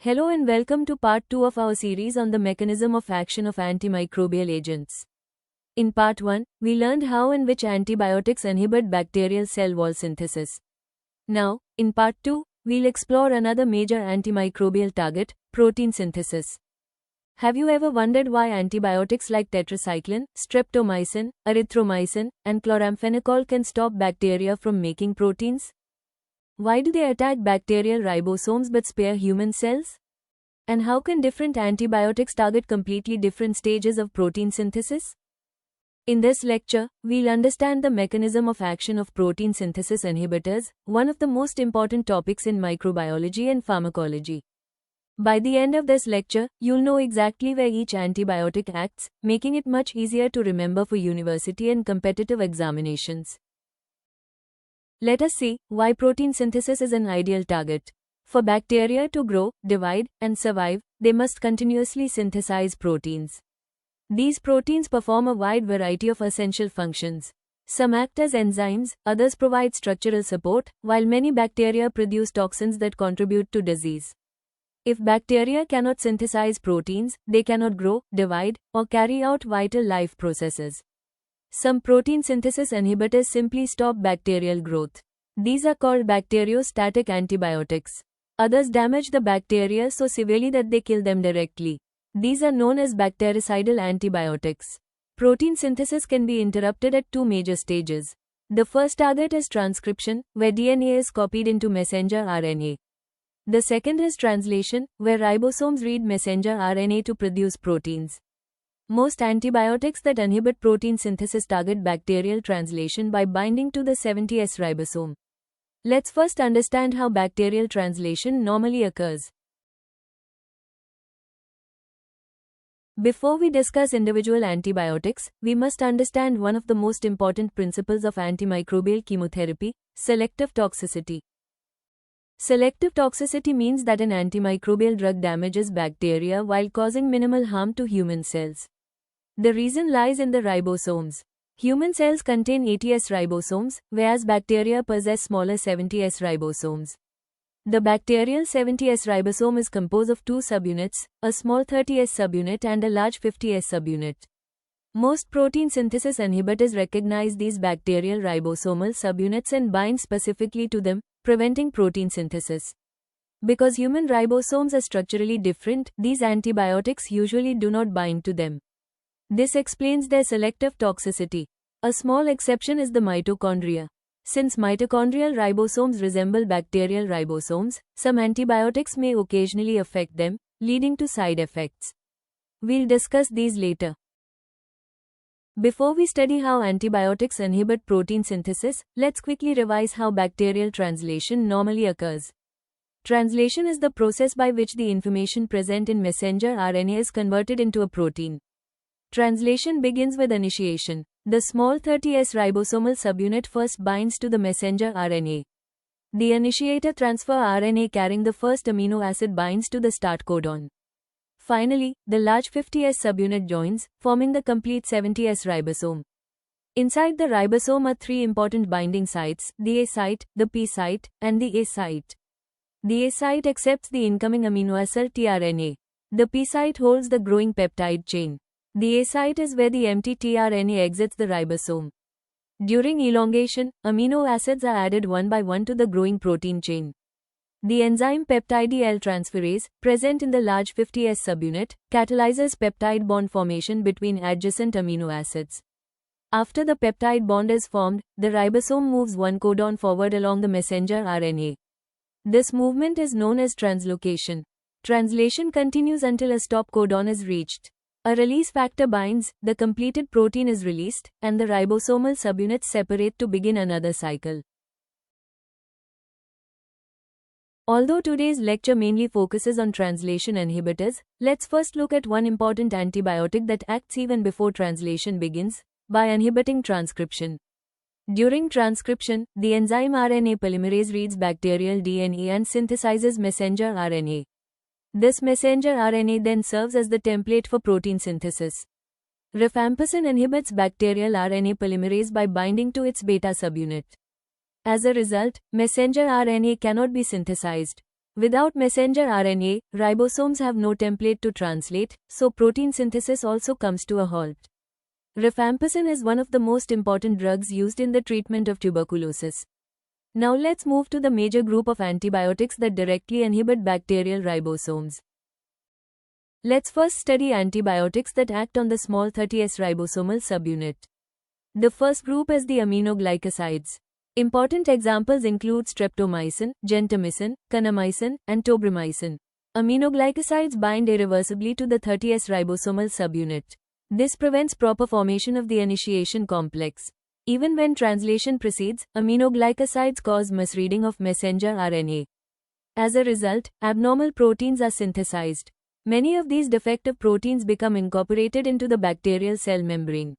Hello and welcome to part 2 of our series on the mechanism of action of antimicrobial agents. In part 1, we learned how and which antibiotics inhibit bacterial cell wall synthesis. Now, in part 2, we'll explore another major antimicrobial target, protein synthesis. Have you ever wondered why antibiotics like tetracycline, streptomycin, erythromycin, and chloramphenicol can stop bacteria from making proteins? Why do they attack bacterial ribosomes but spare human cells? And how can different antibiotics target completely different stages of protein synthesis? In this lecture, we'll understand the mechanism of action of protein synthesis inhibitors, one of the most important topics in microbiology and pharmacology. By the end of this lecture, you'll know exactly where each antibiotic acts, making it much easier to remember for university and competitive examinations. Let us see why protein synthesis is an ideal target. For bacteria to grow, divide, and survive, they must continuously synthesize proteins. These proteins perform a wide variety of essential functions. Some act as enzymes, others provide structural support, while many bacteria produce toxins that contribute to disease. If bacteria cannot synthesize proteins, they cannot grow, divide, or carry out vital life processes. Some protein synthesis inhibitors simply stop bacterial growth. These are called bacteriostatic antibiotics. Others damage the bacteria so severely that they kill them directly. These are known as bactericidal antibiotics. Protein synthesis can be interrupted at two major stages. The first target is transcription, where DNA is copied into messenger RNA. The second is translation, where ribosomes read messenger RNA to produce proteins. Most antibiotics that inhibit protein synthesis target bacterial translation by binding to the 70S ribosome. Let's first understand how bacterial translation normally occurs. Before we discuss individual antibiotics, we must understand one of the most important principles of antimicrobial chemotherapy, selective toxicity. Selective toxicity means that an antimicrobial drug damages bacteria while causing minimal harm to human cells. The reason lies in the ribosomes. Human cells contain 80S ribosomes, whereas bacteria possess smaller 70S ribosomes. The bacterial 70S ribosome is composed of two subunits, a small 30S subunit and a large 50S subunit. Most protein synthesis inhibitors recognize these bacterial ribosomal subunits and bind specifically to them, preventing protein synthesis. Because human ribosomes are structurally different, these antibiotics usually do not bind to them. This explains their selective toxicity. A small exception is the mitochondria. Since mitochondrial ribosomes resemble bacterial ribosomes, some antibiotics may occasionally affect them, leading to side effects. We'll discuss these later. Before we study how antibiotics inhibit protein synthesis, let's quickly revise how bacterial translation normally occurs. Translation is the process by which the information present in messenger RNA is converted into a protein. Translation begins with initiation. The small 30S ribosomal subunit first binds to the messenger RNA. The initiator transfer RNA carrying the first amino acid binds to the start codon. Finally, the large 50S subunit joins, forming the complete 70S ribosome. Inside the ribosome are three important binding sites, the A site, the P site, and the A site. The A site accepts the incoming amino acid tRNA. The P site holds the growing peptide chain. The A site is where the empty tRNA exits the ribosome. During elongation, amino acids are added one by one to the growing protein chain. The enzyme peptide L-transferase, present in the large 50S subunit, catalyzes peptide bond formation between adjacent amino acids. After the peptide bond is formed, the ribosome moves one codon forward along the messenger RNA. This movement is known as translocation. Translation continues until a stop codon is reached. A release factor binds, the completed protein is released, and the ribosomal subunits separate to begin another cycle. Although today's lecture mainly focuses on translation inhibitors, let's first look at one important antibiotic that acts even before translation begins, by inhibiting transcription. During transcription, the enzyme RNA polymerase reads bacterial DNA and synthesizes messenger RNA. This messenger RNA then serves as the template for protein synthesis. Rifampicin inhibits bacterial RNA polymerase by binding to its beta subunit. As a result, messenger RNA cannot be synthesized. Without messenger RNA, ribosomes have no template to translate, so protein synthesis also comes to a halt. Rifampicin is one of the most important drugs used in the treatment of tuberculosis. Now let's move to the major group of antibiotics that directly inhibit bacterial ribosomes. Let's first study antibiotics that act on the small 30S ribosomal subunit. The first group is the aminoglycosides. Important examples include streptomycin, gentamicin, kanamycin, and tobramycin. Aminoglycosides bind irreversibly to the 30S ribosomal subunit. This prevents proper formation of the initiation complex. Even when translation proceeds, aminoglycosides cause misreading of messenger RNA. As a result, abnormal proteins are synthesized. Many of these defective proteins become incorporated into the bacterial cell membrane.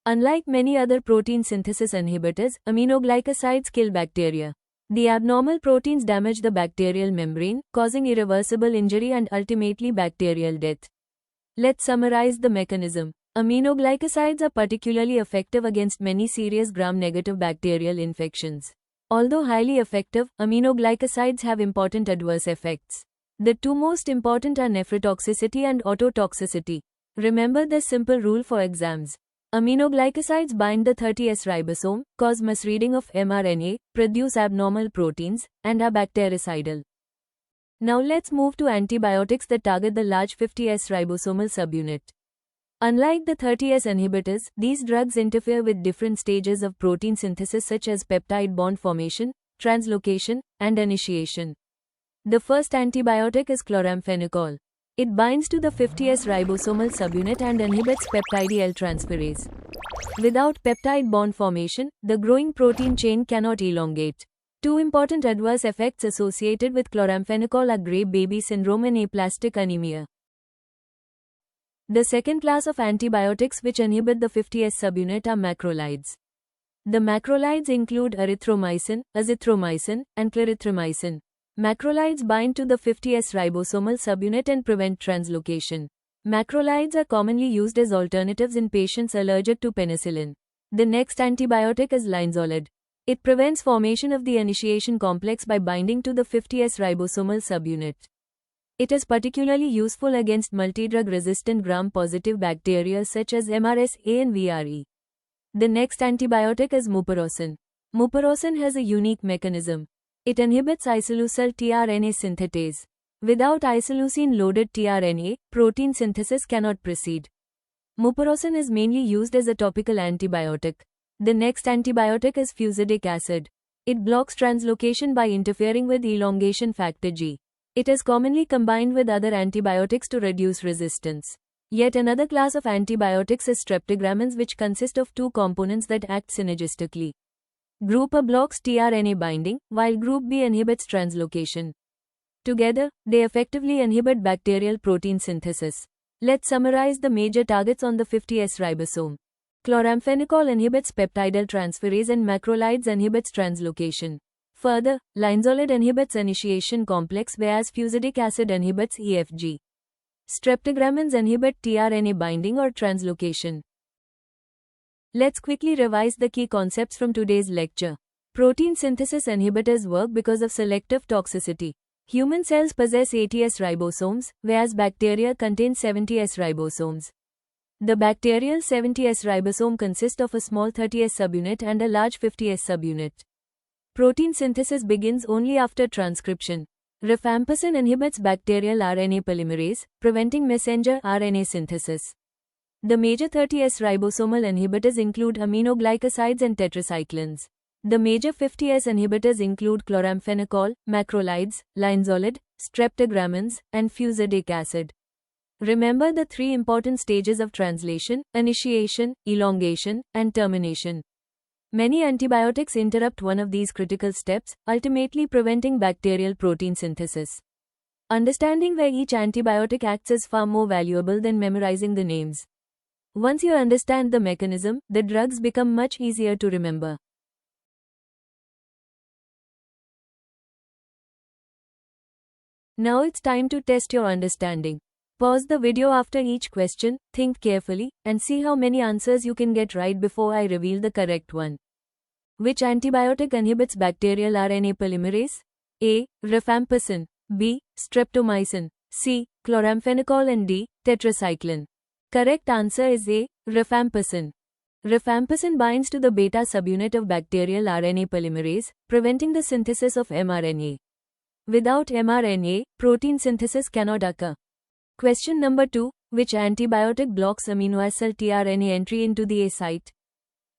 Unlike many other protein synthesis inhibitors, aminoglycosides kill bacteria. The abnormal proteins damage the bacterial membrane, causing irreversible injury and ultimately bacterial death. Let's summarize the mechanism. Aminoglycosides are particularly effective against many serious gram-negative bacterial infections. Although highly effective, aminoglycosides have important adverse effects. The two most important are nephrotoxicity and ototoxicity. Remember this simple rule for exams. Aminoglycosides bind the 30S ribosome, cause misreading of mRNA, produce abnormal proteins, and are bactericidal. Now let's move to antibiotics that target the large 50S ribosomal subunit. Unlike the 30S inhibitors, these drugs interfere with different stages of protein synthesis such as peptide bond formation, translocation, and initiation. The first antibiotic is chloramphenicol. It binds to the 50S ribosomal subunit and inhibits peptide L transferase. Without peptide bond formation, the growing protein chain cannot elongate. Two important adverse effects associated with chloramphenicol are gray baby syndrome and aplastic anemia. The second class of antibiotics which inhibit the 50S subunit are macrolides. The macrolides include erythromycin, azithromycin, and clarithromycin. Macrolides bind to the 50S ribosomal subunit and prevent translocation. Macrolides are commonly used as alternatives in patients allergic to penicillin. The next antibiotic is linezolid. It prevents formation of the initiation complex by binding to the 50S ribosomal subunit. It is particularly useful against multidrug-resistant gram-positive bacteria such as MRSA and VRE. The next antibiotic is mupirocin. Mupirocin has a unique mechanism. It inhibits isoleucine tRNA synthetase. Without isoleucine-loaded tRNA, protein synthesis cannot proceed. Mupirocin is mainly used as a topical antibiotic. The next antibiotic is fusidic acid. It blocks translocation by interfering with elongation factor G. It is commonly combined with other antibiotics to reduce resistance. Yet another class of antibiotics is streptogramins, which consist of two components that act synergistically. Group A blocks tRNA binding, while Group B inhibits translocation. Together, they effectively inhibit bacterial protein synthesis. Let's summarize the major targets on the 50S ribosome. Chloramphenicol inhibits peptidal transferase and macrolides inhibits translocation. Further, linezolid inhibits initiation complex whereas fusidic acid inhibits EFG. Streptogramins inhibit tRNA binding or translocation. Let's quickly revise the key concepts from today's lecture. Protein synthesis inhibitors work because of selective toxicity. Human cells possess 80S ribosomes, whereas bacteria contain 70S ribosomes. The bacterial 70S ribosome consists of a small 30S subunit and a large 50S subunit. Protein synthesis begins only after transcription. Rifampicin inhibits bacterial RNA polymerase, preventing messenger RNA synthesis. The major 30S ribosomal inhibitors include aminoglycosides and tetracyclines. The major 50S inhibitors include chloramphenicol, macrolides, linezolid, streptogramins, and fusidic acid. Remember the three important stages of translation: initiation, elongation, and termination. Many antibiotics interrupt one of these critical steps, ultimately preventing bacterial protein synthesis. Understanding where each antibiotic acts is far more valuable than memorizing the names. Once you understand the mechanism, the drugs become much easier to remember. Now it's time to test your understanding. Pause the video after each question, think carefully, and see how many answers you can get right before I reveal the correct one. Which antibiotic inhibits bacterial RNA polymerase? A. Rifampicin. B. Streptomycin, C. Chloramphenicol and D. Tetracycline. Correct answer is A. Rifampicin. Rifampicin binds to the beta subunit of bacterial RNA polymerase, preventing the synthesis of mRNA. Without mRNA, protein synthesis cannot occur. Question number 2. Which antibiotic blocks aminoacyl tRNA entry into the A site?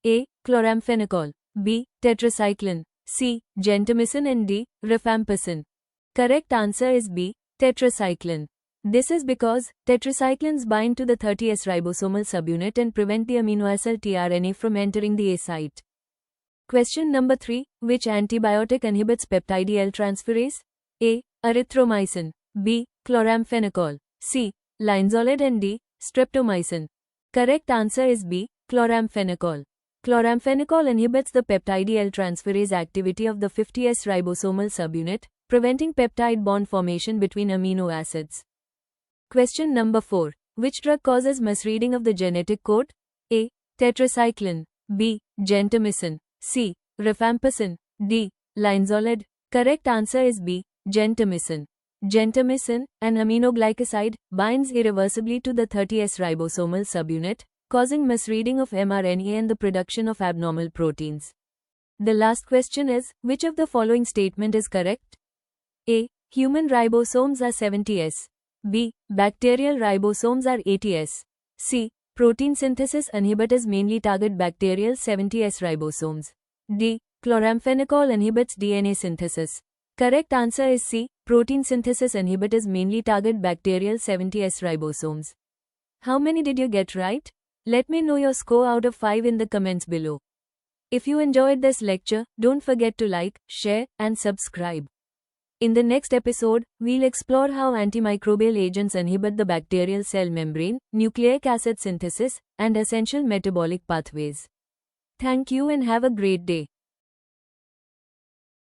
A. Chloramphenicol, B. Tetracycline, C. Gentamicin and D. Rifampicin. Correct answer is B. Tetracycline. This is because tetracyclines bind to the 30S ribosomal subunit and prevent the aminoacyl tRNA from entering the A site. Question number 3. Which antibiotic inhibits peptide L transferase? A. Erythromycin, B. Chloramphenicol, C. Linezolid and D. Streptomycin. Correct answer is B. Chloramphenicol. Chloramphenicol inhibits the peptide L transferase activity of the 50S ribosomal subunit, preventing peptide bond formation between amino acids. Question number 4. Which drug causes misreading of the genetic code? A. Tetracycline, B. Gentamicin, C. Rifampicin, D. Linezolid. Correct answer is B. Gentamicin. Gentamicin, an aminoglycoside, binds irreversibly to the 30S ribosomal subunit, causing misreading of mRNA and the production of abnormal proteins. The last question is, which of the following statement is correct? A. Human ribosomes are 70S. B. Bacterial ribosomes are 80S. C. Protein synthesis inhibitors mainly target bacterial 70S ribosomes. D. Chloramphenicol inhibits DNA synthesis. Correct answer is C. Protein synthesis inhibitors mainly target bacterial 70S ribosomes. How many did you get right? Let me know your score out of 5 in the comments below. If you enjoyed this lecture, don't forget to like, share, and subscribe. In the next episode, we'll explore how antimicrobial agents inhibit the bacterial cell membrane, nucleic acid synthesis, and essential metabolic pathways. Thank you and have a great day.